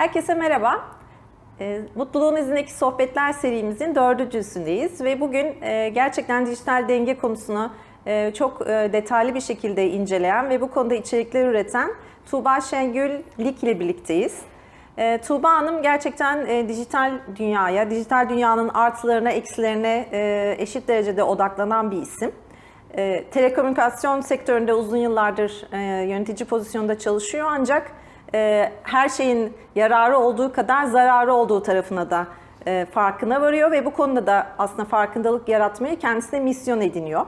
Herkese merhaba. Mutluluğun izindeki sohbetler serimizin dördüncüsündeyiz ve bugün gerçekten dijital denge konusunu çok detaylı bir şekilde inceleyen ve bu konuda içerikler üreten Tuğba Şengül Lik ile birlikteyiz. Tuğba Hanım gerçekten dijital dünyaya, dijital dünyanın artılarına, eksilerine eşit derecede odaklanan bir isim. Telekomünikasyon sektöründe uzun yıllardır yönetici pozisyonda çalışıyor ancak her şeyin yararı olduğu kadar zararı olduğu tarafına da farkına varıyor ve bu konuda da aslında farkındalık yaratmayı kendisine misyon ediniyor.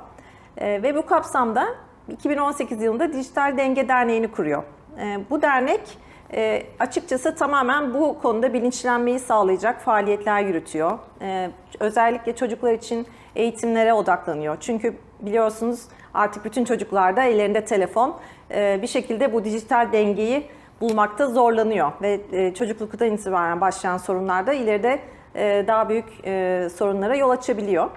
Ve bu kapsamda 2018 yılında Dijital Denge Derneği'ni kuruyor. Bu dernek açıkçası tamamen bu konuda bilinçlenmeyi sağlayacak faaliyetler yürütüyor. Özellikle çocuklar için eğitimlere odaklanıyor. Çünkü biliyorsunuz artık bütün çocuklarda ellerinde telefon, bir şekilde bu dijital dengeyi bulmakta zorlanıyor ve çocukluktan itibaren başlayan sorunlar da ileride daha büyük sorunlara yol açabiliyor.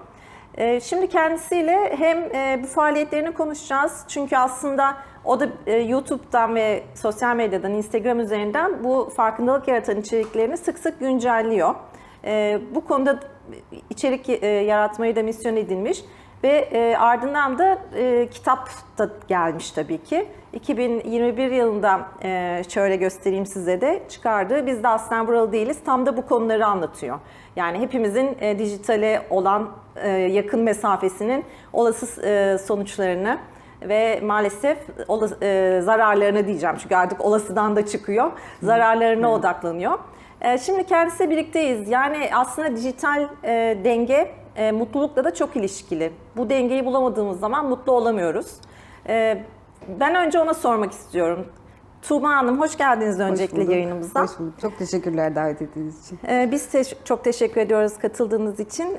Şimdi kendisiyle hem bu faaliyetlerini konuşacağız çünkü aslında o da YouTube'dan ve sosyal medyadan, Instagram üzerinden bu farkındalık yaratan içeriklerini sık sık güncelliyor. Bu konuda içerik yaratmayı da misyon edinmiş. Ve ardından da kitap da gelmiş tabii ki. 2021 yılında şöyle göstereyim size de çıkardığı Biz de Aslen Buralı Değiliz. Tam da bu konuları anlatıyor. Yani hepimizin dijitale olan yakın mesafesinin olası sonuçlarını ve maalesef zararlarını diyeceğim. Çünkü artık olasıdan da çıkıyor. Zararlarına odaklanıyor. Şimdi kendisiyle birlikteyiz. Yani aslında dijital denge mutlulukla da çok ilişkili. Bu dengeyi bulamadığımız zaman mutlu olamıyoruz. Ben önce ona sormak istiyorum. Tuğba Hanım hoş geldiniz öncelikle yayınımıza. Hoş bulduk. Çok teşekkürler davet ettiğiniz için. Biz çok teşekkür ediyoruz katıldığınız için.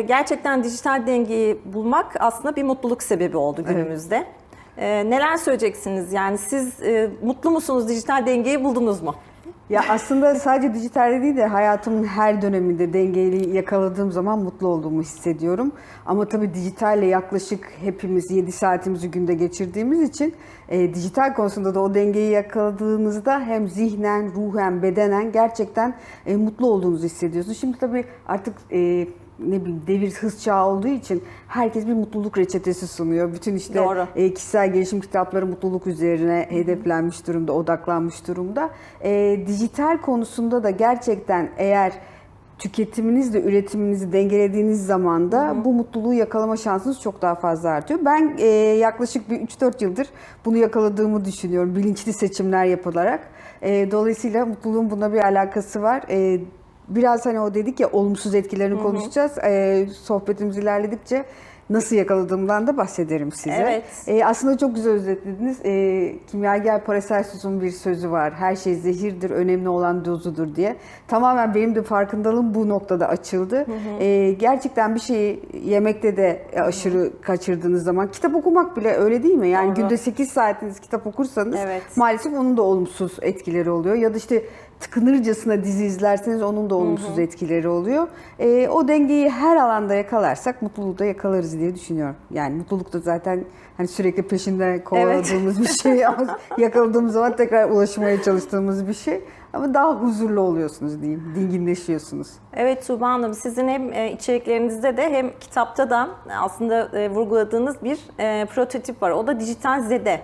Gerçekten dijital dengeyi bulmak aslında bir mutluluk sebebi oldu günümüzde. Evet. Neler söyleyeceksiniz? Yani siz mutlu musunuz? Dijital dengeyi buldunuz mu? Ya aslında sadece dijitalde değil de hayatımın her döneminde dengeyi yakaladığım zaman mutlu olduğumu hissediyorum. Ama tabii dijitalle yaklaşık hepimiz 7 saatimizi günde geçirdiğimiz için dijital konusunda da o dengeyi yakaladığınızda hem zihnen, ruhen, bedenen gerçekten mutlu olduğunuzu hissediyorsunuz. Şimdi tabii artık ne bileyim devir hız çağı olduğu için herkes bir mutluluk reçetesi sunuyor. Bütün işte kişisel gelişim kitapları mutluluk üzerine hedeflenmiş durumda, odaklanmış durumda. Dijital konusunda da gerçekten eğer tüketiminizle üretiminizi dengelediğiniz zaman da bu mutluluğu yakalama şansınız çok daha fazla artıyor. Ben yaklaşık bir 3-4 yıldır bunu yakaladığımı düşünüyorum bilinçli seçimler yapılarak. Dolayısıyla mutluluğun buna bir alakası var. Biraz hani o dedik ya olumsuz etkilerini konuşacağız. Sohbetimiz ilerledikçe nasıl yakaladığımdan da bahsederim size. Evet. Aslında çok güzel özetlediniz. Kimyager Paracelsus'un bir sözü var. Her şey zehirdir, önemli olan dozudur diye. Tamamen benim de farkındalığım bu noktada açıldı. Gerçekten bir şeyi yemekte de aşırı kaçırdığınız zaman, kitap okumak bile öyle değil mi? Yani günde 8 saatiniz kitap okursanız maalesef onun da olumsuz etkileri oluyor. Ya da işte tıkınırcasına dizi izlerseniz onun da olumsuz etkileri oluyor. O dengeyi her alanda yakalarsak mutluluğu da yakalarız diye düşünüyorum. Yani mutluluk da zaten hani sürekli peşinde kovaladığımız bir şey ama yakaladığımız zaman tekrar ulaşmaya çalıştığımız bir şey. Ama daha huzurlu oluyorsunuz diyeyim, dinginleşiyorsunuz. Evet Tuğba Hanım, sizin hem içeriklerinizde de hem kitapta da aslında vurguladığınız bir prototip var. O da dijital zede.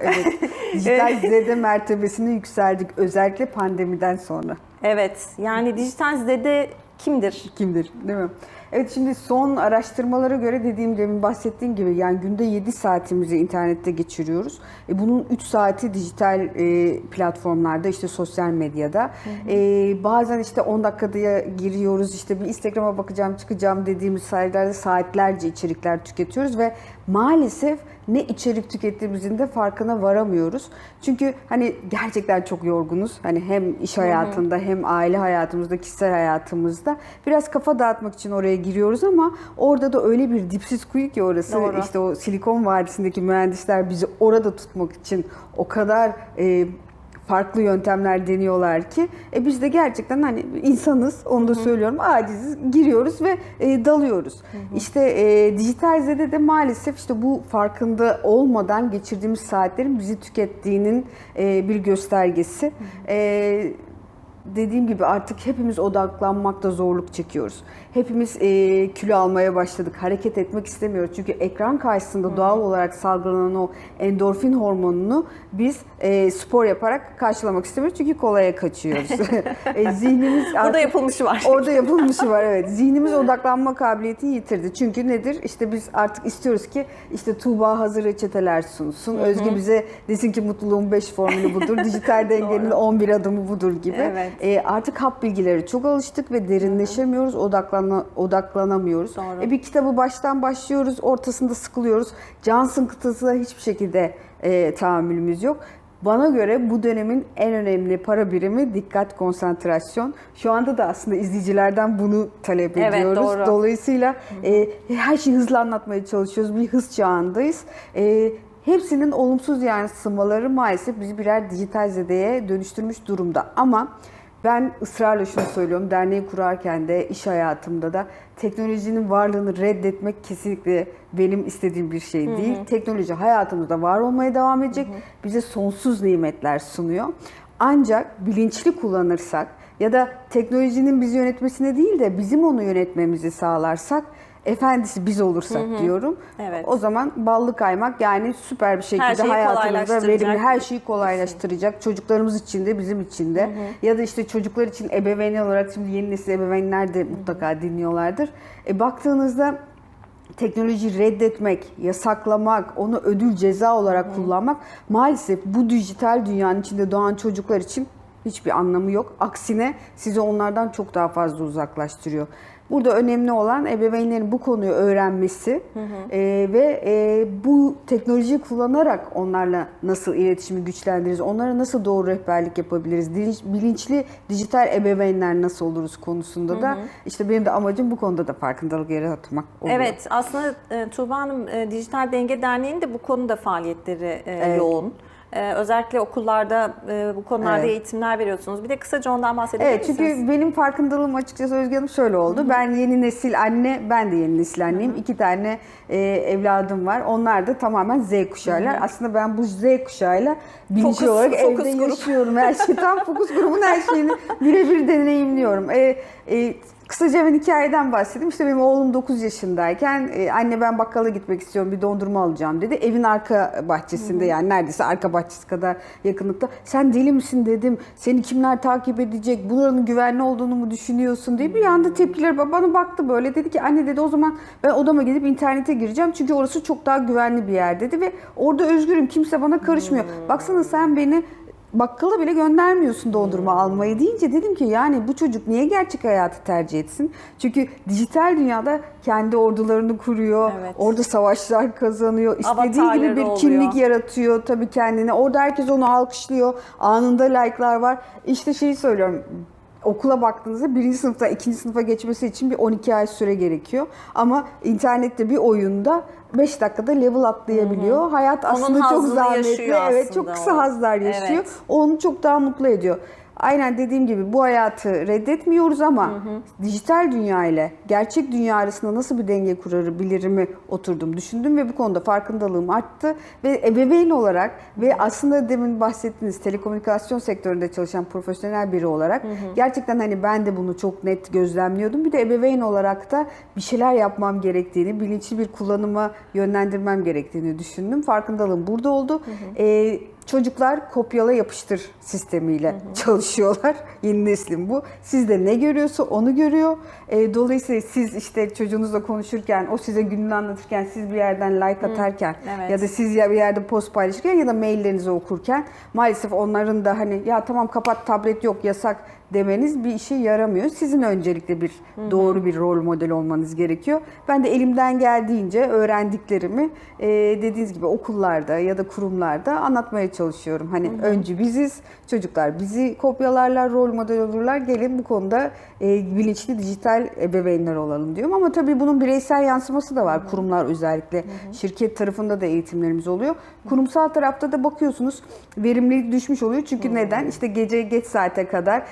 Evet, dijital zede mertebesine yükseldik özellikle pandemiden sonra. Evet, yani dijital zede kimdir? Kimdir, değil mi? Evet, şimdi son araştırmalara göre demin bahsettiğim gibi yani günde 7 saatimizi internette geçiriyoruz. Bunun 3 saati dijital platformlarda, işte sosyal medyada. Bazen işte 10 dakikada giriyoruz, işte bir Instagram'a bakacağım, çıkacağım dediğimiz sitelerde saatlerce içerikler tüketiyoruz ve maalesef ne içerik tükettiğimizin de farkına varamıyoruz. Çünkü hani gerçekten çok yorgunuz. Hani hem iş hayatında hem aile hayatımızda, kişisel hayatımızda biraz kafa dağıtmak için oraya giriyoruz ama orada da öyle bir dipsiz kuyu ki orası. İşte o Silikon Vadisi'ndeki mühendisler bizi orada tutmak için o kadar farklı yöntemler deniyorlar ki biz de gerçekten hani insanız, onu da söylüyorum, aciziz, giriyoruz ve dalıyoruz. İşte dijital zede de maalesef işte bu farkında olmadan geçirdiğimiz saatlerin bizi tükettiğinin bir göstergesi. dediğim gibi artık hepimiz odaklanmakta zorluk çekiyoruz. Hepimiz kilo almaya başladık. Hareket etmek istemiyoruz. Çünkü ekran karşısında doğal olarak salgılanan o endorfin hormonunu biz spor yaparak karşılamak istemiyoruz. Çünkü kolaya kaçıyoruz. Zihnimiz Orada yapılmışı var. Orada yapılmışı var, evet. Zihnimiz odaklanma kabiliyetini yitirdi. Çünkü nedir? İşte biz artık istiyoruz ki işte Tuğba hazır reçeteler sunsun. Özge bize desin ki mutluluğun 5 formülü budur. Dijital dengenin 11 adımı budur gibi. Evet. Artık hap bilgileri çok alıştık ve derinleşemiyoruz, odaklanamıyoruz. Doğru. Bir kitabı baştan başlıyoruz, ortasında sıkılıyoruz. Can sıkıntısına hiçbir şekilde tahammülümüz yok. Bana göre bu dönemin en önemli para birimi dikkat, konsantrasyon. Şu anda da aslında izleyicilerden bunu talep Evet, ediyoruz. doğru. Dolayısıyla her şeyi hızlı anlatmaya çalışıyoruz. Bir hız çağındayız. Hepsinin olumsuz yansımaları maalesef bizi birer dijital zedeye dönüştürmüş durumda. Ama ben ısrarla şunu söylüyorum, derneği kurarken de, iş hayatımda da teknolojinin varlığını reddetmek kesinlikle benim istediğim bir şey değil. Teknoloji hayatımızda var olmaya devam edecek, bize sonsuz nimetler sunuyor. Ancak bilinçli kullanırsak ya da teknolojinin bizi yönetmesine değil de bizim onu yönetmemizi sağlarsak, efendisi biz olursak diyorum. Evet. O zaman ballı kaymak, yani süper bir şekilde şeyi hayatımızda kolaylaştıracak. verimli, her şeyi kolaylaştıracak. Çocuklarımız için de bizim için de. Ya da işte çocuklar için ebeveyn olarak, şimdi yeni nesil ebeveynler de mutlaka dinliyorlardır. Baktığınızda teknolojiyi reddetmek, yasaklamak, onu ödül ceza olarak kullanmak maalesef bu dijital dünyanın içinde doğan çocuklar için hiçbir anlamı yok. Aksine sizi onlardan çok daha fazla uzaklaştırıyor. Burada önemli olan ebeveynlerin bu konuyu öğrenmesi ve bu teknolojiyi kullanarak onlarla nasıl iletişimi güçlendiririz, onlara nasıl doğru rehberlik yapabiliriz, bilinçli dijital ebeveynler nasıl oluruz konusunda da işte benim de amacım bu konuda da farkındalık yaratmak oluyor. Evet, aslında Tuğba Hanım, Dijital Denge Derneği'nin de bu konuda faaliyetleri yoğun. Özellikle okullarda bu konularda eğitimler veriyorsunuz. Bir de kısaca ondan bahsedebilir misiniz? Evet, çünkü benim farkındalığım açıkçası Özge Hanım şöyle oldu. Ben yeni nesil anne, ben de yeni nesil anneyim. 2 tane evladım var. Onlar da tamamen Z kuşağılar. Aslında ben bu Z kuşağıyla bilinçli olarak evde yaşıyorum. Her şey tam fokus grubun her şeyini birebir deneyimliyorum. Kısaca ben hikayeden bahsedeyim. İşte benim oğlum 9 yaşındayken anne ben bakkala gitmek istiyorum, bir dondurma alacağım dedi. Evin arka bahçesinde, yani neredeyse arka bahçesi kadar yakınlıkta. Sen deli misin dedim. Seni kimler takip edecek? Buranın güvenli olduğunu mu düşünüyorsun diye bir anda tepkiler. Bana baktı böyle, dedi ki anne dedi, o zaman ben odama gidip internete gireceğim. Çünkü orası çok daha güvenli bir yer dedi ve orada özgürüm. Kimse bana karışmıyor. Baksana sen beni bakkala bile göndermiyorsun dondurma almayı deyince dedim ki yani bu çocuk niye gerçek hayatı tercih etsin? Çünkü dijital dünyada kendi ordularını kuruyor. Evet. Orada savaşlar kazanıyor. İstediği Avatarları gibi bir oluyor. kimlik yaratıyor tabii kendine. Orada herkes onu alkışlıyor. Anında like'lar var. İşte şeyi söylüyorum. Okula baktığınızda 1. sınıftan 2. sınıfa geçmesi için bir 12 ay süre gerekiyor. Ama internette bir oyunda 5 dakikada level atlayabiliyor. Hayat aslında çok hazzını zahmetli. yaşıyor Evet, aslında çok kısa o. hazlar yaşıyor. Evet. Onu çok daha mutlu ediyor. Aynen dediğim gibi bu hayatı reddetmiyoruz ama dijital dünya ile gerçek dünya arasında nasıl bir denge kurabilirimi oturdum, düşündüm ve bu konuda farkındalığım arttı. Ve ebeveyn olarak ve aslında demin bahsettiğiniz telekomünikasyon sektöründe çalışan profesyonel biri olarak gerçekten hani ben de bunu çok net gözlemliyordum. Bir de ebeveyn olarak da bir şeyler yapmam gerektiğini, bilinçli bir kullanıma yönlendirmem gerektiğini düşündüm. Farkındalığım burada oldu. Çocuklar kopyala yapıştır sistemiyle çalışıyorlar. Yeni neslin bu. Sizde ne görüyorsa onu görüyor. Dolayısıyla siz işte çocuğunuzla konuşurken, o size gününü anlatırken, siz bir yerden like atarken evet. ya da siz bir yerde post paylaşırken ya da maillerinizi okurken maalesef onların da hani ya tamam kapat, tablet yok, yasak demeniz bir işe yaramıyor. Sizin öncelikle bir doğru bir rol model olmanız gerekiyor. Ben de elimden geldiğince öğrendiklerimi dediğiniz gibi okullarda ya da kurumlarda anlatmaya çalışıyorum. Hani öncü biziz, çocuklar bizi kopyalarlar, rol model olurlar. Gelin bu konuda bilinçli dijital ebeveynler olalım diyorum. Ama tabii bunun bireysel yansıması da var. Kurumlar özellikle. Şirket tarafında da eğitimlerimiz oluyor. Kurumsal tarafta da bakıyorsunuz verimlilik düşmüş oluyor. Çünkü neden? İşte gece geç saate kadar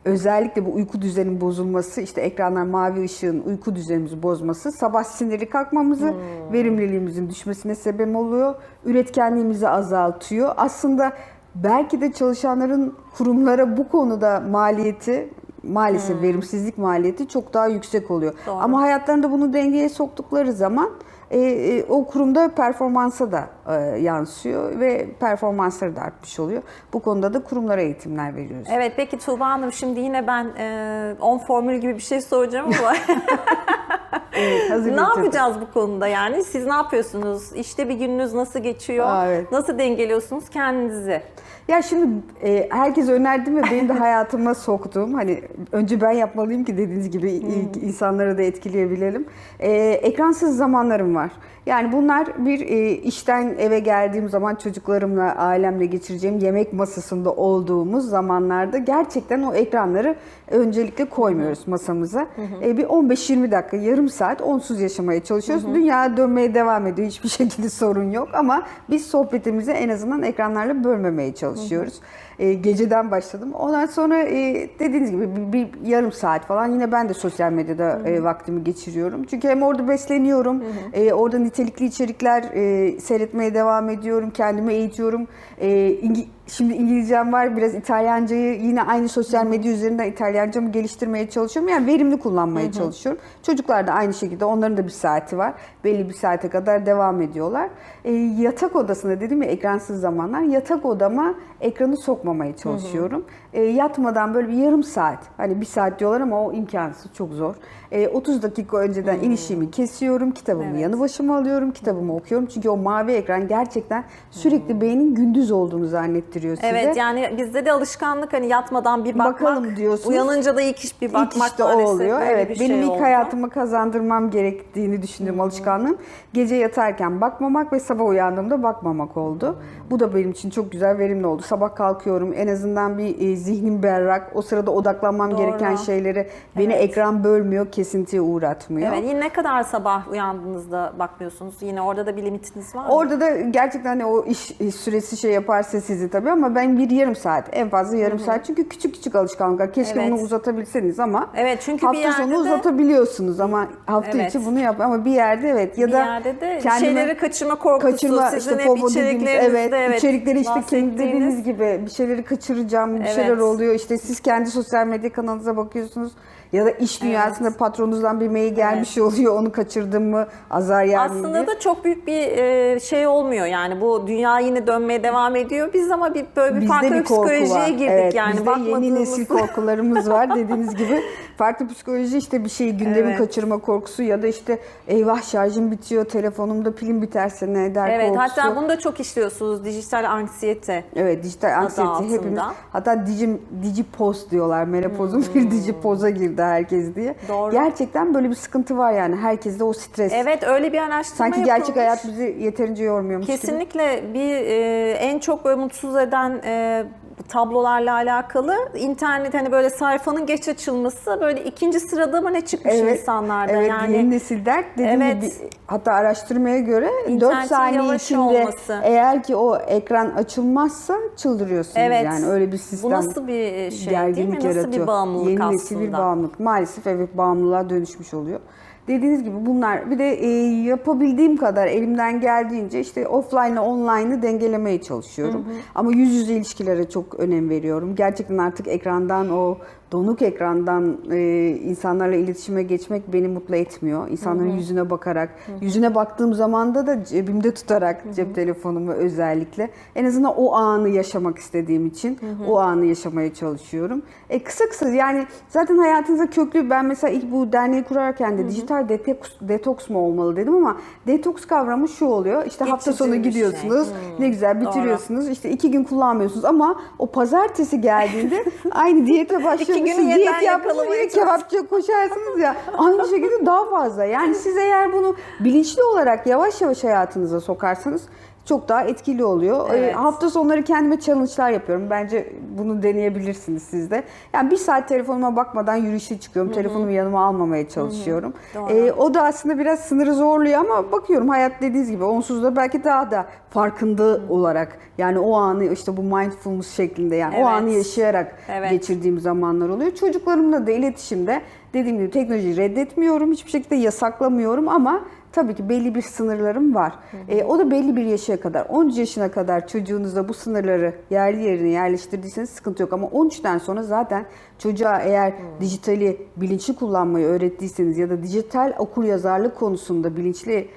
özellikle bu uyku düzeninin bozulması, işte ekranlar mavi ışığın uyku düzenimizi bozması, sabah sinirli kalkmamızı, verimliliğimizin düşmesine sebep oluyor. Üretkenliğimizi azaltıyor. Aslında belki de çalışanların kurumlara bu konuda maliyeti, maalesef verimsizlik maliyeti çok daha yüksek oluyor. Doğru. Ama hayatlarında bunu dengeye soktukları zaman o kurumda performansa da yansıyor ve performansları da artmış oluyor. Bu konuda da kurumlara eğitimler veriyoruz. Evet, peki Tuğba Hanım, şimdi yine ben 10 formül gibi bir şey soracağım ama Evet, hazır ne getirdim. yapacağız bu konuda yani? Siz ne yapıyorsunuz? İşte bir gününüz nasıl geçiyor? Evet. Nasıl dengeliyorsunuz kendinizi? Ya şimdi herkese önerdim ve benim de hayatıma soktuğum, hani önce ben yapmalıyım ki dediğiniz gibi insanları da etkileyebilelim. Ekransız zamanlarım var. Yani bunlar bir işten eve geldiğim zaman çocuklarımla, ailemle geçireceğim yemek masasında olduğumuz zamanlarda gerçekten o ekranları öncelikle koymuyoruz masamıza. Bir 15-20 dakika, yarım saat onsuz yaşamaya çalışıyoruz. Dünya dönmeye devam ediyor. Hiçbir şekilde sorun yok ama biz sohbetimizi en azından ekranlarla bölmemeye çalışıyoruz. Geceden başladım. Ondan sonra dediğiniz gibi bir yarım saat falan yine ben de sosyal medyada vaktimi geçiriyorum. Çünkü hem orada besleniyorum, orada nitelikli içerikler seyretmeye devam ediyorum, kendimi eğitiyorum. Şimdi İngilizcem var, biraz İtalyancayı yine aynı sosyal medya üzerinden İtalyancamı geliştirmeye çalışıyorum. Yani verimli kullanmaya çalışıyorum. Çocuklar da aynı şekilde, onların da bir saati var. Belli bir saate kadar devam ediyorlar. Yatak odasında dedim ya, ekransız zamanlar, yatak odama ekranı sokmamaya çalışıyorum. Yatmadan böyle bir yarım saat, hani bir saat diyorlar ama o imkansız, çok zor. 30 dakika önceden ilişiğimi kesiyorum, kitabımı yanı başıma alıyorum, kitabımı okuyorum. Çünkü o mavi ekran gerçekten sürekli beynin gündüz olduğunu zannettiriyor size. Evet, yani bizde de alışkanlık, hani yatmadan bir bakmak. Bakalım diyorsunuz. Uyanınca da ilk iş bir bakmak, İlk işte o maalesef oluyor. böyle Evet, bir benim şey ilk oldu. hayatıma kazandırmam gerektiğini düşündüğüm alışkanlığım gece yatarken bakmamak ve sabah uyandığımda bakmamak oldu. Bu da benim için çok güzel, verimli oldu. Sabah kalkıyorum, en azından bir zihnim berrak. O sırada odaklanmam Doğru. gereken şeyleri beni ekran bölmüyor, kesintiye uğratmıyor. Evet, yine ne kadar sabah uyandığınızda bakmıyorsunuz? Yine orada da bir limitiniz var mı? Orada da gerçekten hani o iş süresi şey yaparsa sizi tabii, ama ben bir yarım saat, en fazla yarım saat. Çünkü küçük küçük alışkanlıklar. Keşke Evet. bunu uzatabilseniz ama Evet, çünkü bir hafta yerde sonu de- uzatabiliyorsunuz ama hafta Evet. içi bunu yap, ama bir yerde evet, ya bir da yerde de kendime- şeyleri kaçırma korkusu, sizin işte hep FOMO dediğimiz, içeriklerinizde içerikleri işte kendi bahsettiğiniz- dediğiniz gibi bir şeyleri kaçıracağım, bir Evet. şeyler oluyor. İşte siz kendi sosyal medya kanalınıza bakıyorsunuz ya da iş dünyasında patronunuzdan bir mail gelmiş oluyor, onu kaçırdım mı azar yer miyim Aslında diye. da çok büyük bir şey olmuyor yani, bu dünya yine dönmeye devam ediyor. Biz ama böyle bir Bizde farklı bir korku psikolojiye var. girdik Evet, yani. bizde yeni Bakmadığımız- nesil korkularımız var dediğiniz gibi. Farklı psikoloji, işte bir şeyi gündemi Evet. kaçırma korkusu ya da işte eyvah şarjım bitiyor, telefonumda pilim biterse ne eder Evet, korkusu. hatta bunu da çok işliyorsunuz, dijital anksiyete. Evet, dijital anksiyete altında. hepimiz. Hatta dijipoz diyorlar. Menopozun bir dijipoza girdi herkes diye. Doğru. Gerçekten böyle bir sıkıntı var yani. Herkeste o stres. Evet, öyle bir araştırma Sanki yapılmış. gerçek hayat bizi yeterince yormuyormuş gibi. Kesinlikle bir en çok böyle mutsuz eden tablolarla alakalı internet, hani böyle sayfanın geç açılması, böyle ikinci sırada mı ne çıkmış insanlarda evet, yani. yeni nesil dert dediğim Evet. gibi, hatta araştırmaya göre 4 İnternetin saniye yavaş içinde olması. eğer ki o ekran açılmazsa çıldırıyorsunuz Evet. yani, öyle bir sistem. Bu nasıl bir şey değil mi? gerginlik Nasıl yaratıyor. bir bağımlılık Yeni aslında? nesil bir bağımlılık. Maalesef evet, bağımlılığa dönüşmüş oluyor. Dediğiniz gibi bunlar, bir de yapabildiğim kadar elimden geldiğince işte offline ile online'ı dengelemeye çalışıyorum. Ama yüz yüze ilişkilere çok önem veriyorum. Gerçekten artık ekrandan, o donuk ekrandan insanlarla iletişime geçmek beni mutlu etmiyor. İnsanların yüzüne bakarak, yüzüne baktığım zamanda da cebimde tutarak, cep telefonumu özellikle, en azından o anı yaşamak istediğim için o anı yaşamaya çalışıyorum. Kısa kısa yani, zaten hayatınıza köklü, ben mesela ilk bu derneği kurarken de dijital detoks mu olmalı dedim, ama detoks kavramı şu oluyor: İşte hafta Geçici sonu bir şey. gidiyorsunuz, ne güzel bitiriyorsunuz, işte 2 gün kullanmıyorsunuz, ama o pazartesi geldiğinde aynı diyete başlıyorsunuz, günü yeniden diyet yapmışsınız, yakalamaya yine kebapçıya koşarsınız ya, aynı şekilde daha fazla. Yani siz eğer bunu bilinçli olarak yavaş yavaş hayatınıza sokarsanız çok daha etkili oluyor. Evet. Hafta sonları kendime challenge'lar yapıyorum. Bence bunu deneyebilirsiniz siz de. Yani 1 saat telefonuma bakmadan yürüyüşe çıkıyorum. Telefonumu yanıma almamaya çalışıyorum. Doğru. O da aslında biraz sınırı zorluyor, ama bakıyorum hayat dediğiniz gibi onsuz da belki daha da farkında olarak, yani o anı işte bu mindfulness şeklinde, yani o Evet. anı yaşayarak Evet. geçirdiğim zamanlar oluyor. Çocuklarımla da iletişimde dediğim gibi teknolojiyi reddetmiyorum. Hiçbir şekilde yasaklamıyorum, ama tabii ki belli bir sınırlarım var. O da belli bir yaşa kadar. 13 yaşına kadar çocuğunuzda bu sınırları yerli yerine yerleştirdiyseniz sıkıntı yok. Ama 13'ten sonra zaten çocuğa eğer dijitali bilinçli kullanmayı öğrettiyseniz ya da dijital okuryazarlık konusunda bilinçli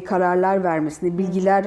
kararlar vermesini, bilgiler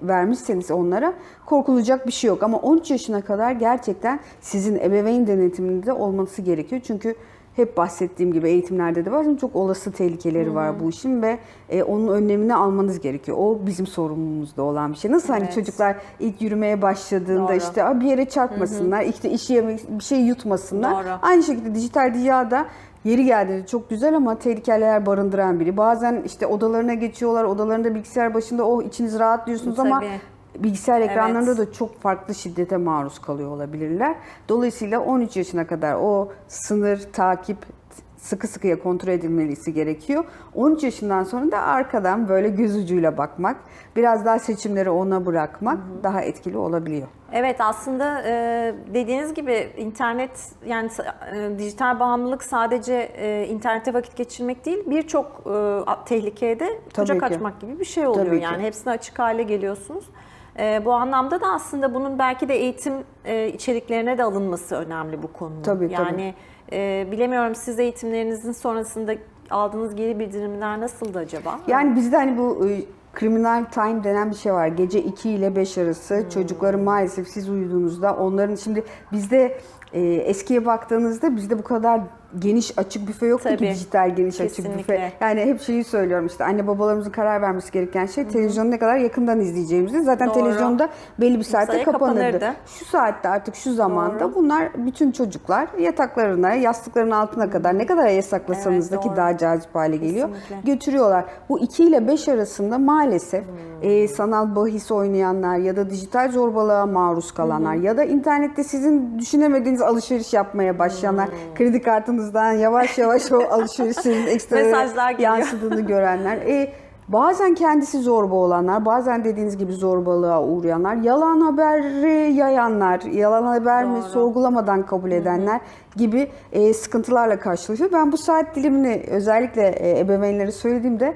vermişseniz onlara korkulacak bir şey yok. Ama 13 yaşına kadar gerçekten sizin ebeveyn denetiminde olması gerekiyor. Çünkü hep bahsettiğim gibi eğitimlerde de var. Çok olası tehlikeleri var bu işin ve onun önlemini almanız gerekiyor. O bizim sorumluluğumuzda olan bir şey. Nasıl hani çocuklar ilk yürümeye başladığında Doğru. işte bir yere çarpmasınlar, işte işi yemek, bir şey yutmasınlar. Doğru. Aynı şekilde dijital dünyada yeri geldiğinde çok güzel ama tehlikeler barındıran biri. Bazen işte odalarına geçiyorlar, odalarında bilgisayar başında içiniz rahat diyorsunuz ama Tabii. bilgisayar ekranlarında da çok farklı şiddete maruz kalıyor olabilirler. Dolayısıyla 13 yaşına kadar o sınır, takip sıkı sıkıya kontrol edilmesi gerekiyor. 13 yaşından sonra da arkadan böyle göz ucuyla bakmak, biraz daha seçimleri ona bırakmak daha etkili olabiliyor. Evet, aslında dediğiniz gibi internet, yani dijital bağımlılık sadece internette vakit geçirmek değil, birçok tehlikeye de kucak Tabii ki. açmak gibi bir şey oluyor. Tabii ki. Yani hepsine açık hale geliyorsunuz. Bu anlamda da aslında bunun belki de eğitim içeriklerine de alınması önemli bu konunun. Tabii, tabii. Yani bilemiyorum, siz eğitimlerinizin sonrasında aldığınız geri bildirimler nasıldı acaba? Yani bizde hani bu criminal time denen bir şey var. Gece 2 ile 5 arası çocukları maalesef siz uyuduğunuzda onların şimdi bizde eskiye baktığınızda bizde bu kadar geniş açık büfe yoktu ki, Tabii. dijital geniş açık Kesinlikle. büfe. Yani hep şeyi söylüyorum, işte anne babalarımızın karar vermesi gereken şey televizyonu ne kadar yakından izleyeceğimizi. Zaten Doğru. televizyonda belli bir saatte Sayı kapanırdı. kapanırdı. Şu saatte artık şu zamanda Doğru. bunlar bütün çocuklar yataklarına, yastıkların altına kadar ne kadar yasaklasanız da Evet, ki doğru. daha cazip hale geliyor. Kesinlikle. Götürüyorlar. Bu 2 ile 5 arasında maalesef sanal bahis oynayanlar ya da dijital zorbalığa maruz kalanlar ya da internette sizin düşünemediğiniz alışveriş yapmaya başlayanlar, kredi kartınızdan yavaş yavaş o alışverişlerin ekstra Mesajlar geliyor. yansıdığını görenler. Bazen kendisi zorba olanlar, bazen dediğiniz gibi zorbalığa uğrayanlar, yalan haberi yayanlar, yalan haber mi Doğru. sorgulamadan kabul edenler gibi sıkıntılarla karşılaşıyor. Ben bu saat dilimini özellikle ebeveynlere söylediğimde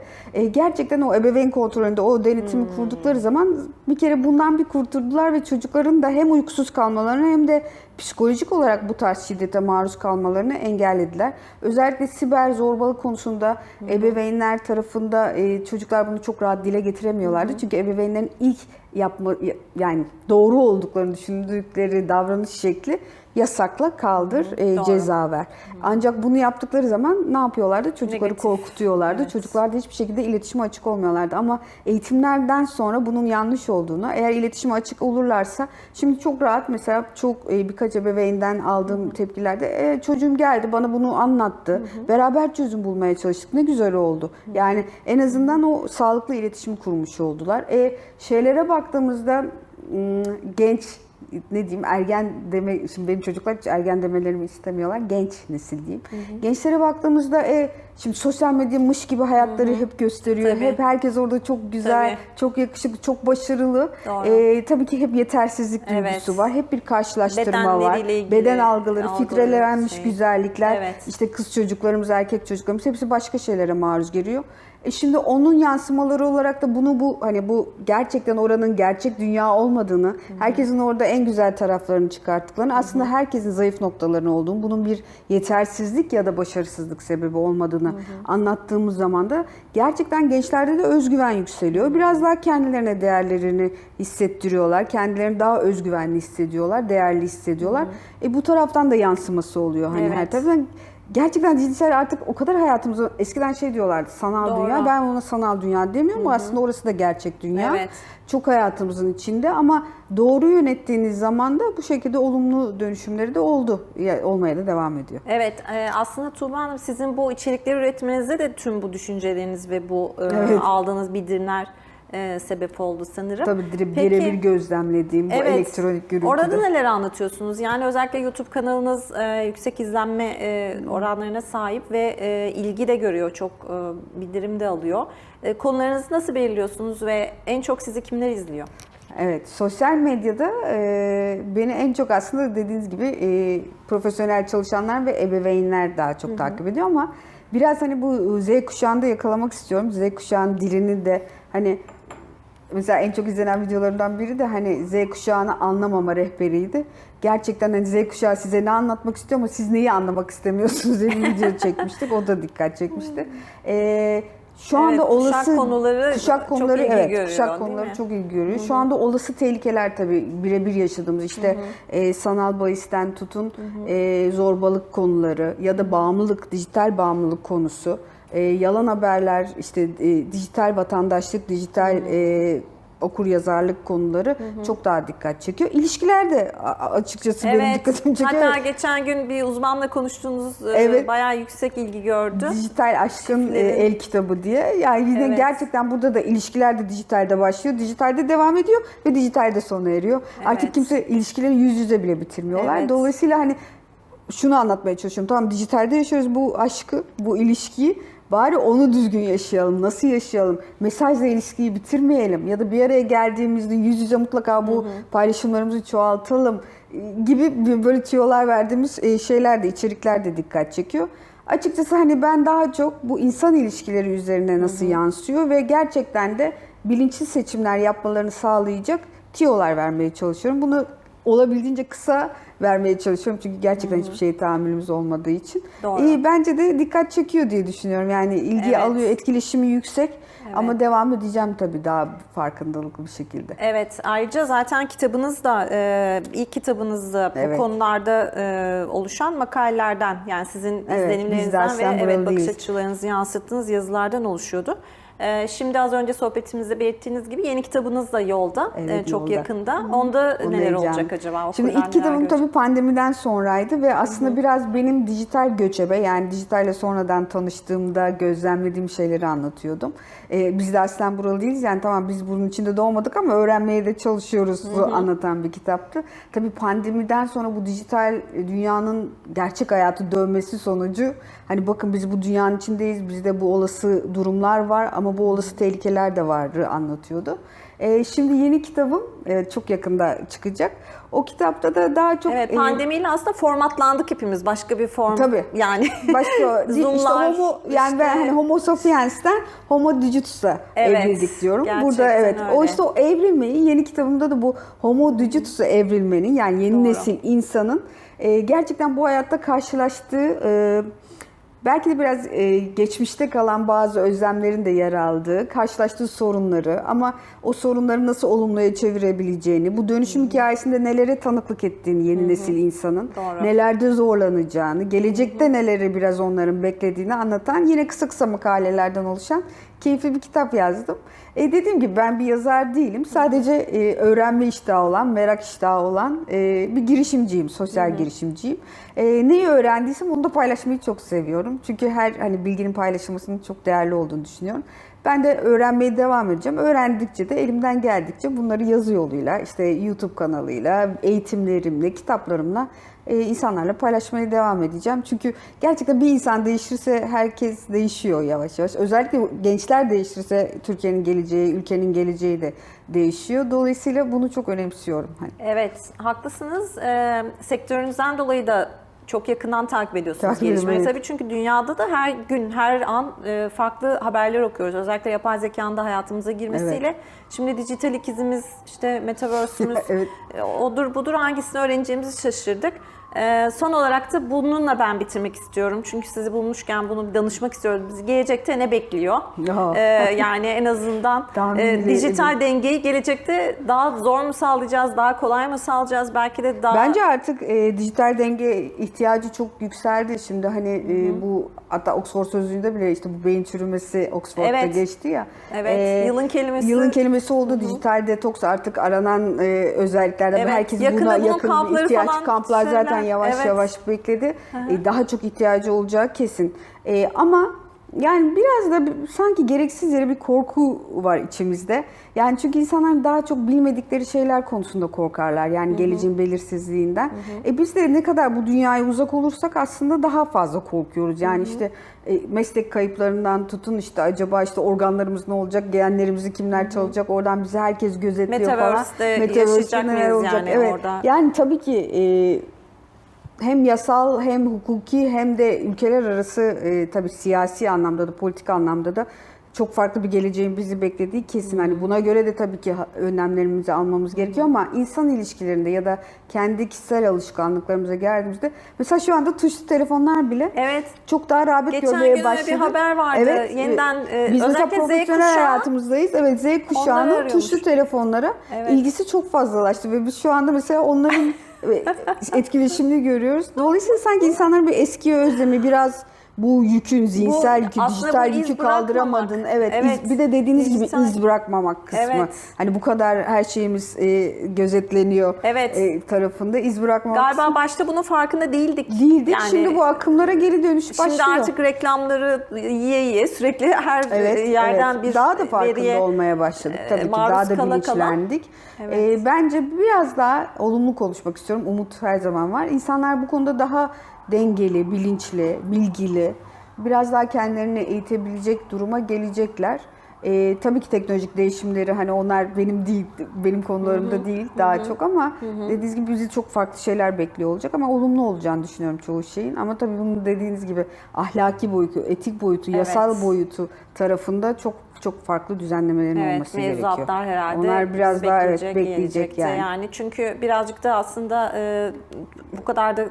gerçekten o ebeveyn kontrolünde o denetimi kurdukları zaman bir kere bundan bir kurtuldular ve çocukların da hem uykusuz kalmalarını hem de psikolojik olarak bu tarz şiddete maruz kalmalarını engellediler. Özellikle siber zorbalık konusunda ebeveynler tarafında çocuklar bunu çok rahat dile getiremiyorlardı. Çünkü ebeveynlerin ilk yani doğru olduklarını düşündükleri davranış şekli yasakla, kaldır, Doğru. ceza ver. Ancak bunu yaptıkları zaman ne yapıyorlardı? Çocukları Negatif. korkutuyorlardı. Evet. Çocuklar da hiçbir şekilde iletişime açık olmuyorlardı. Ama eğitimlerden sonra bunun yanlış olduğunu, eğer iletişime açık olurlarsa, şimdi çok rahat mesela birkaç ebeveynden aldığım tepkilerde çocuğum geldi bana bunu anlattı. Beraber çözüm bulmaya çalıştık. Ne güzel oldu. Yani en azından o sağlıklı iletişimi kurmuş oldular. Şeylere baktığımızda genç, ne diyeyim, ergen deme, şimdi benim çocuklar hiç ergen demelerimi istemiyorlar. Genç nesil diyeyim. Gençlere baktığımızda şimdi sosyal medya mış gibi hayatları hep gösteriyor. Tabii. Hep herkes orada çok güzel, Tabii. çok yakışıklı, çok başarılı. Doğru. Tabii ki hep yetersizlik duygusu Evet. var. Hep bir karşılaştırma var. Bedenleriyle ilgili Beden algıları, algıları, filtrelenmiş güzellikler. Evet. İşte kız çocuklarımız, erkek çocuklarımız hepsi başka şeylere maruz geliyor. Şimdi onun yansımaları olarak da bu gerçekten oranın gerçek dünya olmadığını, herkesin orada en güzel taraflarını çıkarttıklarını, aslında herkesin zayıf noktalarını olduğunu, bunun bir yetersizlik ya da başarısızlık sebebi olmadığını anlattığımız zaman da gerçekten gençlerde de özgüven yükseliyor. Biraz daha kendilerine değerlerini hissettiriyorlar. Kendilerini daha özgüvenli hissediyorlar, değerli hissediyorlar. Bu taraftan da yansıması oluyor her Evet. taraftan. Gerçekten dijital artık o kadar hayatımızda, eskiden diyorlardı sanal Doğru. dünya, ben ona sanal dünya demiyorum ama aslında orası da gerçek dünya. Evet. Çok hayatımızın içinde ama doğru yönettiğiniz zaman da bu şekilde olumlu dönüşümleri de oldu. Olmaya da devam ediyor. Evet, aslında Tuğba Hanım, sizin bu içerikleri üretmenizde de tüm bu düşünceleriniz ve bu Evet. aldığınız bildirimler sebep oldu sanırım. Tabii Peki, birebir gözlemlediğim bu evet, elektronik gürültüde. orada neler anlatıyorsunuz? Yani özellikle YouTube kanalınız yüksek izlenme oranlarına sahip ve ilgi de görüyor, çok bildirim de alıyor. Konularınızı nasıl belirliyorsunuz ve en çok sizi kimler izliyor? Evet, sosyal medyada beni en çok aslında dediğiniz gibi profesyonel çalışanlar ve ebeveynler daha çok takip ediyor ama biraz hani bu Z kuşağında yakalamak istiyorum. Z kuşağının dilini de hani mesela en çok izlenen videolarından biri de hani Z kuşağını anlamama rehberiydi. Gerçekten hani Z kuşağı size ne anlatmak istiyor ama siz neyi anlamak istemiyorsunuz diye bir video çekmiştik. O da dikkat çekmişti. Şu anda kuşak olası konuları kuşak çok konuları ilgi evet görüyor, kuşak değil konuları mi? çok ilgi görüyor. Şu anda olası tehlikeler tabii birebir yaşadığımız işte sanal bahisten tutun zorbalık konuları ya da bağımlılık, dijital bağımlılık konusu, yalan haberler, işte dijital vatandaşlık, dijital okur yazarlık konuları çok daha dikkat çekiyor. İlişkiler de açıkçası benim dikkatimi çekiyor. Hatta geçen gün bir uzmanla konuştuğunuz Evet. bayağı yüksek ilgi gördü. Dijital aşkın Çiftlerin. el kitabı diye. Yani yine Evet. gerçekten burada da ilişkiler de dijitalde başlıyor. Dijitalde devam ediyor ve dijitalde sona eriyor. Evet. Artık kimse ilişkileri yüz yüze bile bitirmiyorlar. Evet. Dolayısıyla hani şunu anlatmaya çalışıyorum. Tamam dijitalde yaşıyoruz bu aşkı, bu ilişkiyi. Bari onu düzgün yaşayalım. Nasıl yaşayalım? Mesajla ilişkiyi bitirmeyelim. Ya da bir araya geldiğimizde yüz yüze mutlaka bu paylaşımlarımızı çoğaltalım gibi böyle tüyolar verdiğimiz şeyler de, içerikler de dikkat çekiyor. Açıkçası hani ben daha çok bu insan ilişkileri üzerine nasıl yansıyor ve gerçekten de bilinçli seçimler yapmalarını sağlayacak tüyolar vermeye çalışıyorum. Bunu olabildiğince kısa vermeye çalışıyorum çünkü gerçekten hiçbir şeye tahammülümüz olmadığı için. Doğru. Bence de dikkat çekiyor diye düşünüyorum. Yani ilgi Evet. alıyor, etkileşimi yüksek ama devam edeceğim tabii daha farkındalıklı bir şekilde. Evet, ayrıca zaten kitabınız da ilk kitabınız da bu Evet. konularda oluşan makalelerden yani sizin biz izlenimlerinizden dersten ve buralı bakış değiliz. açılarınızı yansıttığınız yazılardan oluşuyordu. Şimdi az önce sohbetimizde belirttiğiniz gibi yeni kitabınız da yolda, Evet, çok yolda. Onda Onu neler heyecanlı. olacak acaba? Şimdi Okurlar ilk kitabım neler görecek? tabii pandemiden sonraydı ve aslında biraz benim dijital göçebe yani dijitalle sonradan tanıştığımda gözlemlediğim şeyleri anlatıyordum. Biz de aslen buralı değiliz yani tamam biz bunun içinde doğmadık ama öğrenmeye de çalışıyoruz anlatan bir kitaptı. Tabii pandemiden sonra bu dijital dünyanın gerçek hayatı dönmesi sonucu hani bakın biz bu dünyanın içindeyiz bizde bu olası durumlar var ama bu olası tehlikeler de var anlatıyordu. Şimdi yeni kitabım çok yakında çıkacak. O kitapta da daha çok... Evet, pandemiyle aslında formatlandık hepimiz. Başka bir form. Tabii. Yani Başka işte Zoom'lar, homo yani ben hani Homo sapiens'ten Homo digitus'a Evet, evrildik diyorum. gerçekten Burada evet. öyle. O işte o evrilmeyi yeni kitabımda da bu Homo digitus'a evrilmenin yani yeni Doğru. nesil insanın gerçekten bu hayatta karşılaştığı belki de biraz geçmişte kalan bazı özlemlerin de yer aldığı, karşılaştığı sorunları ama o sorunları nasıl olumluya çevirebileceğini, bu dönüşüm hikayesinde nelere tanıklık ettiğini yeni nesil insanın, Doğru. nelerde zorlanacağını, gelecekte neleri biraz onların beklediğini anlatan yine kısa kısa makalelerden oluşan keyifli bir kitap yazdım. Dediğim gibi ben bir yazar değilim. Sadece öğrenme iştahı olan, merak iştahı olan bir girişimciyim, sosyal girişimciyim. Neyi öğrendiysem onu da paylaşmayı çok seviyorum. Çünkü her hani bilginin paylaşılmasının çok değerli olduğunu düşünüyorum. Ben de öğrenmeye devam edeceğim. Öğrendikçe de elimden geldikçe bunları yazı yoluyla, işte YouTube kanalıyla, eğitimlerimle, kitaplarımla insanlarla paylaşmaya devam edeceğim. Çünkü gerçekten bir insan değişirse herkes değişiyor yavaş yavaş. Özellikle gençler değişirse Türkiye'nin geleceği, ülkenin geleceği de değişiyor. Dolayısıyla bunu çok önemsiyorum. Hani. Evet, haklısınız. Sektörünüzden dolayı da çok yakından takip ediyorsunuz Takip gelişmeleri. ediyorum, evet. Tabii çünkü dünyada da her gün, her an farklı haberler okuyoruz. Özellikle yapay zekanın da hayatımıza girmesiyle. Şimdi dijital ikizimiz, işte metaverse'ümüz, Evet. odur budur hangisini öğreneceğimizi şaşırdık. Son olarak da bununla ben bitirmek istiyorum. Çünkü sizi bulmuşken bunu danışmak istiyoruz. Bizi gelecekte ne bekliyor? Yani en azından dijital dengeyi gelecekte daha zor mu sağlayacağız, daha kolay mı sağlayacağız? Belki de daha... Bence artık dijital denge ihtiyacı çok yükseldi. Şimdi hani bu hatta Oxford Sözlüğü'nde bile işte bu beyin çürümesi Oxford'da geçti ya. Evet, yılın kelimesi. Yılın kelimesi oldu. Dijital detoks artık aranan özelliklerden herkes buna yakın bir ihtiyaç. Kamplar zaten yavaş yavaş bekledi. Daha çok ihtiyacı olacağı kesin. Ama yani biraz da sanki gereksiz yere bir korku var içimizde. Yani çünkü insanlar daha çok bilmedikleri şeyler konusunda korkarlar. Yani geleceğin belirsizliğinden. Biz de ne kadar bu dünyaya uzak olursak aslında daha fazla korkuyoruz. Yani işte meslek kayıplarından tutun işte acaba işte organlarımız ne olacak, genlerimizi kimler çalacak, oradan bizi herkes gözetliyor falan. Metaverse'de yaşayacak neler mıyız olacak? yani orada? Yani tabii ki hem yasal hem hukuki hem de ülkeler arası tabii siyasi anlamda da politik anlamda da çok farklı bir geleceğin bizi beklediği kesin. Hani buna göre de tabii ki önlemlerimizi almamız gerekiyor ama insan ilişkilerinde ya da kendi kişisel alışkanlıklarımıza geldiğimizde mesela şu anda tuşlu telefonlar bile Evet. çok daha rağbet Geçen görmeye gün başladı. bir haber vardı. Evet, Yeniden biz mesela özellikle Z profesyonel kuşağı hayatımızdayız. Evet, Z kuşağının arıyormuş. tuşlu telefonlara Evet. ilgisi çok fazlalaştı ve biz şu anda mesela onların etkileşimini görüyoruz. Dolayısıyla sanki insanların bir eskiye özlemi, biraz bu yükün, zihinsel yükü, aslında dijital bu iz yükü bırakmamak. kaldıramadın. Evet, Evet. bir de dediğiniz Dijital. gibi iz bırakmamak kısmı. Evet. Hani bu kadar her şeyimiz gözetleniyor Evet. tarafında iz bırakmamak Galiba kısmı başta bunun farkında değildik. değildik. Yani Şimdi bu akımlara geri dönüş başlıyor. Şimdi artık reklamları yiye sürekli her yerden evet. bir daha da farkında veriye olmaya başladık tabii ki. maruz Daha da kala bilinçlendik. Evet. Bence biraz daha olumlu konuşmak istiyorum. Umut her zaman var. İnsanlar bu konuda daha dengeli, bilinçli, bilgili, biraz daha kendilerini eğitebilecek duruma gelecekler. Tabii ki teknolojik değişimleri hani onlar benim değil, benim konularımda değil daha çok ama dediğiniz gibi bizi çok farklı şeyler bekliyor olacak ama olumlu olacağını düşünüyorum çoğu şeyin. Ama tabii bunun dediğiniz gibi ahlaki boyutu, etik boyutu, yasal boyutu tarafında çok farklı düzenlemelerin olması gerekiyor. Mevzuatlar herhalde Onlar biraz daha bekleyecek gelecekte yani. Çünkü birazcık da aslında bu kadar da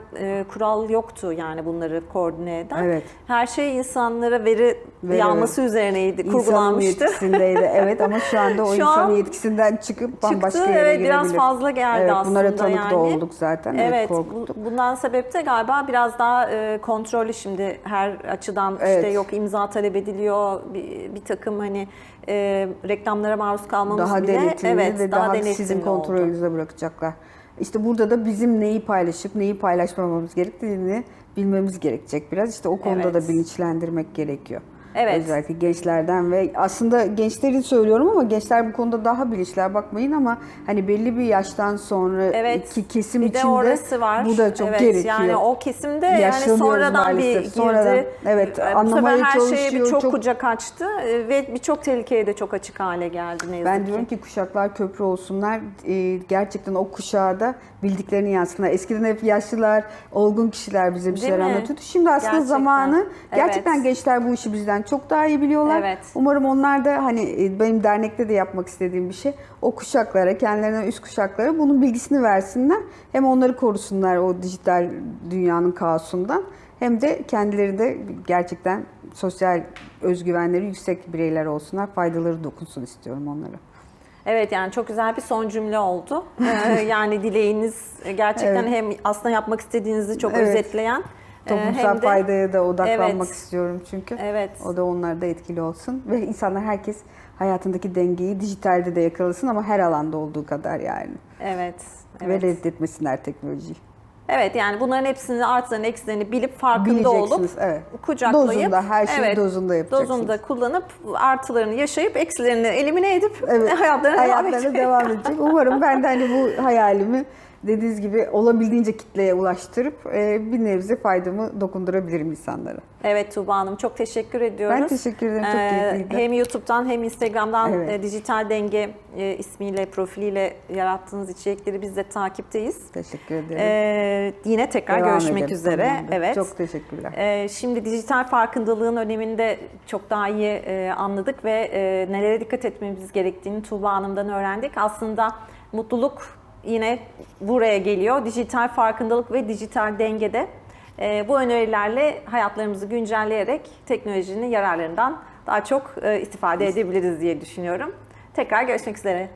kural yoktu yani bunları koordine eden. Evet. Her şey insanlara veri yağması üzerineydi, İnsanın kurgulanmıştı. yetkisindeydi evet ama şu anda o Şu insanın an yetkisinden çıkıp bambaşka çıktı, yere evet, girebilir. biraz fazla geldi evet, aslında bunlara tanık yani. da olduk zaten. Evet, korkuttuk. Bundan sebep de galiba biraz daha kontrollü şimdi her açıdan işte Evet. yok imza talep ediliyor bir takım hani reklamlara maruz kalmamız Daha bile denetimli ve daha denetimli sizin oldu. kontrolünüze bırakacaklar. İşte burada da bizim neyi paylaşıp neyi paylaşmamamız gerektiğini bilmemiz gerekecek biraz. İşte o konuda da Evet. bilinçlendirmek gerekiyor. Evet. Özellikle gençlerden ve aslında gençleri söylüyorum ama gençler bu konuda daha bilinçler bakmayın ama hani belli bir yaştan sonra ki kesim bir de içinde orası var. bu da çok evet, gerekiyor. Yani o kesimde yani Yaşlanıyoruz sonradan bir maalesef. girdi. Sonradan, evet, Bu sefer anlamaya her şeye çalışıyor, çok çok- kucak açtı ve birçok tehlikeye de çok açık hale geldi ne yazık Ben diyorum ki kuşaklar köprü olsunlar. Gerçekten o kuşağa da bildiklerini yansıtsınlar. Eskiden hep yaşlılar, olgun kişiler bize bir Değil şeyler mi? anlatıyordu. Şimdi aslında Gerçekten. zamanı gerçekten Evet. gençler bu işi bizden çok daha iyi biliyorlar. Evet. Umarım onlar da hani benim dernekte de yapmak istediğim bir şey. O kuşaklara, kendilerine üst kuşaklara bunun bilgisini versinler. Hem onları korusunlar o dijital dünyanın kaosundan. Hem de kendileri de gerçekten sosyal özgüvenleri yüksek bireyler olsunlar. Faydaları dokunsun istiyorum onlara. Evet yani çok güzel bir son cümle oldu. Yani dileğiniz gerçekten Evet. hem aslında yapmak istediğinizi çok Evet. özetleyen Toplumsal hem de faydaya da odaklanmak Evet. istiyorum çünkü. Evet. O da onlarda etkili olsun. Ve insanlar herkes hayatındaki dengeyi dijitalde de yakalasın ama her alanda olduğu kadar yani. Evet. Ve Evet. reddetmesinler teknolojiyi. Evet yani bunların hepsini artılarını eksilerini bilip farkında olup Bileceksiniz, evet. kucaklayıp Dozunda, her şeyi dozunda yapacaksınız. Dozunda kullanıp artılarını yaşayıp eksilerini elimine edip Evet, hayatlarına devam edecek. Umarım ben de hani bu hayalimi dediğiniz gibi olabildiğince kitleye ulaştırıp bir nebze faydamı dokundurabilirim insanlara. Evet Tuğba Hanım çok teşekkür ediyoruz. Ben teşekkür ederim, çok keyifliydi. Hem YouTube'dan hem Instagram'dan Evet. Dijital Denge ismiyle, profiliyle yarattığınız içerikleri biz de takipteyiz. Teşekkür ederim. Yine tekrar Devam görüşmek ederiz, üzere. tamamdır. Evet. Çok teşekkürler. Şimdi dijital farkındalığın önemini de çok daha iyi anladık ve nelere dikkat etmemiz gerektiğini Tuğba Hanım'dan öğrendik. Aslında mutluluk yine buraya geliyor. Dijital farkındalık ve dijital dengede. Bu önerilerle hayatlarımızı güncelleyerek teknolojinin yararlarından daha çok istifade edebiliriz diye düşünüyorum. Tekrar görüşmek üzere.